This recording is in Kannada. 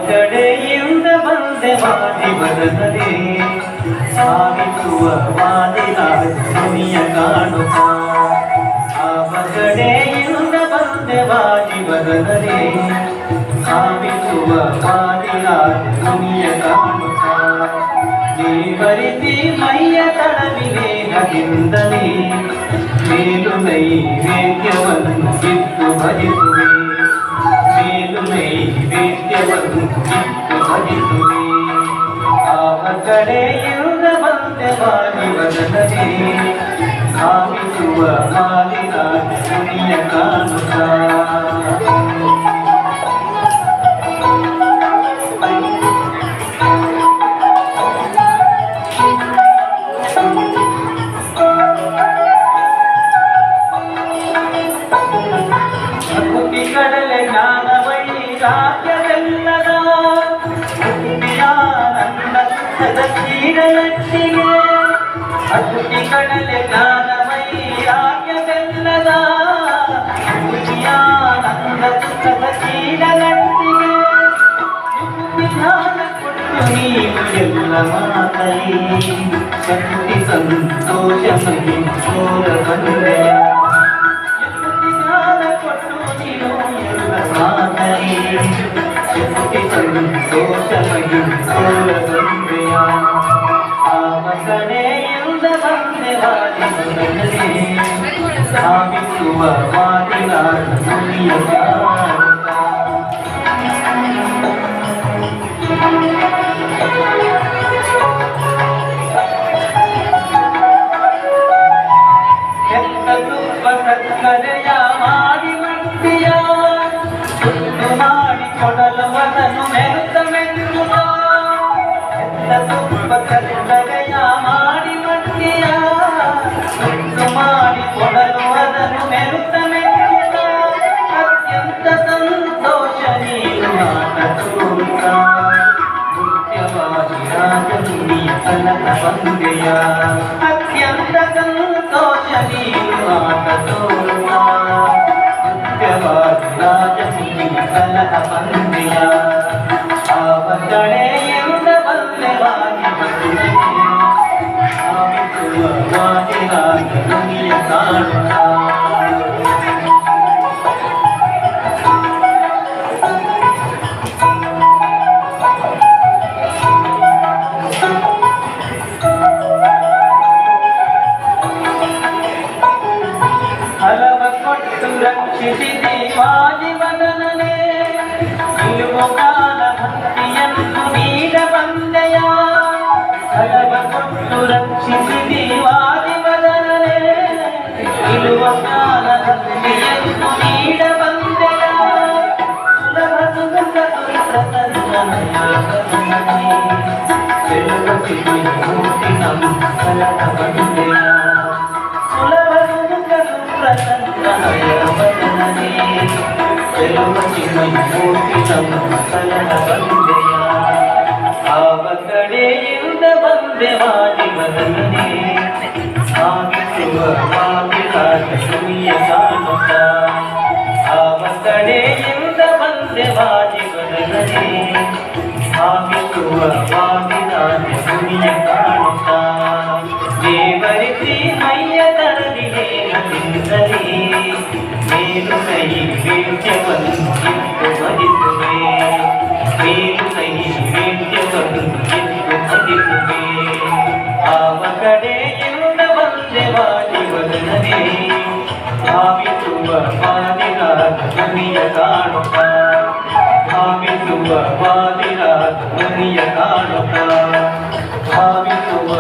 ಕಡೆಯಿಂದ ಬಂದೆ ಬಾಟಿ ಬರದರೆ ಸಾವಿಸುವ ವಾದಿನ ಧ್ವನಿಯ ಕಾಣುತ್ತ ಆವ ಕಡೆಯಿಂದ ಬಂದೆ ಬಾಟಿ ಬರದರೆ ಸಾವಿಸುವ ವಾದಿನ ಧ್ವನಿಯ ಕಾಣುತ್ತ ದೇವರಿಸಿ ಮೈಯ ತಡವಿಲೇಹದಿಂದಲೇ ಮೇಲು ನೈವೇದ್ಯವನ್ನು ಬಿಟ್ಟು ಭಜಿಸುವೆ ಮೇಲು ನೈವೇದ್ಯವನ್ನು ಬಿಟ್ಟು ಭಜಿಸುವೆ ಆವ ಕಡೆಯಿಂದ ಬಂದೆ ಬಾರಿ ಬದಲನೆ ಭಾವಿಸುವ ಮಾಲಿನ ಧ್ವನಿಯ ಕಾಣುತ್ತ ಕಡಲೆ ಜ್ಞಾನ ವೈರಾಗ್ಯವೆಲ್ಲದ ಆನಂದ ಸುಖದ ಕ್ಷೀರಲಟ್ಟಿಗೆ ಅಸುತಿ ಕಡಲೆ ಜ್ಞಾನ ವೈರಾಗ್ಯವೆಲ್ಲದ ಆನಂದ ಸುಖದ ಕ್ಷೀರಲಟ್ಟಿಗೆ ಜ್ಞಾನ ಕೊಟ್ಟು ನೀವು ಎಲ್ಲ ಮಾತೈ ಶಕ್ತಿ ಸಂತೋಷಮಯಿ ಸೋರ ಬಂದೆಯ ಸಂತೋಷಮಗಿ ಸೋಲ ಬಂದೆಯ ಆವ ಕಡೆಯಿಂದ ಬಂದೆ ಬಾರಿ ಬದಲನೆ ಸಾವಿಸುವ ವಾದಿನ ಧ್ವನಿಯ ಕಾಣುತ್ತ ಕೆತ್ತ ತುಪ್ಪ ಸಕ್ಕರೆಯ ಮಾಡಿ ಮಂಡಿಯ ಮಾಡಿ ಕೊಡಲವದನ್ನು ಮೆರುತ ಮೆಚ್ಚುವ ಎತ್ತ ತುಪ್ಪ ಕತ್ತಲೆಯ ಮಾಡಿ ಮಂಡಿಯ ಮಾಡಿ ಕೊಡಲುವುದನ್ನು ಮೆರುತ ಮೆಚ್ಚುವ ಅತ್ಯಂತ ಸಂತೋಷ ನೀನು ಮಾತ ತೋರುತ್ತ ನೃತ್ಯವಾಗಿ ರಾಜಮುನಿಯ ಕಲಕ ಬಂದೆಯ ಅತ್ಯಂತ ಸಂತೋಷ ನೀನು ಮಾತ ತೋರುತ್ತ ರಾಜಮುನಿಯ ಕಲಹ ಬಂದೆಯ ಆವ ಕಡೆಯಿಂದ ಬಂದೆ ಬಾಗಿ ಬದಲನೆ ಸಾವಿಸುವ ವಾದಿನ ಧ್ವನಿಯ ಕಾಣುತ್ತ ಹಲವ ಕೊಟ್ಟು ರಕ್ಷಿಸಿದೆ ವಾಜಿವದನನೆ ನಿಲ್ಲುವ ಕಾಲ ಭಕ್ತಿಯನ್ನು ನೀಡ ಬಂದೆಯ ಹಲವ ಕೊಟ್ಟು ರಕ್ಷಿಸಿದೆ ವಾಜಿವದನನೆ ನಿಲ್ಲುವ ಕಾಲ ಭಕ್ತಿಯನ್ನು ನೀಡ ಬಂದೆಯ ಸುಲಭ ಸುಗಂಧ ಪ್ರಸನ್ನಮಯ ಮೂರ್ತಿ ನಮ್ಮ ಕಲಕ ಬಂದೆಯ ಸುಲಭ ಪ್ರಸನ್ನಮಯ ವದನನೆ ಮೂರ್ತಿ ನಮ್ಮ ಕಲಕ ಬಂದೆಯ ಆವ ಕಡೆಯಿಂದ ಬಂದೆ ಬಾರಿ ಬದಲನೆ ಸಾವಿಸುವ ವಾದಿರಾಜ ಧ್ವನಿಯ ಕಾಣುತ್ತ ಆವ ಕಡೆಯಿಂದ ಬಂದೆ ಬಾರಿ ಬದಲನೆ ಸಾವಿಸುವ ವಾದಿರಾಜ ಧ್ವನಿಯ ಕಾಣುತ್ತ ದೇವರಿಸಿ ಮೈಯ ತರದಿಲೇನದಿಂದಲೇ ಮೇಲು ನೈವೇದ್ಯವನ್ನು ಇಟ್ಟು ಭಜಿಸುವೆ ಮೇಲು ನೈವೇದ್ಯವನ್ನು ಇಟ್ಟು ಭಜಿಸುವೆ ಆವ ಕಡೆಯಿಂದ ಬಂದೆ ಬಾರಿ ಬದಲನೆ ಭಾವಿಸುವ ವಾದಿರಾಜ ಧ್ವನಿಯ ಕಾಣುತ್ತ ಭಾವಿಸುವ ವಾದಿರಾಜ ಧ್ವನಿಯ ಕಾಣುತ್ತ ಭಾವಿಸುವ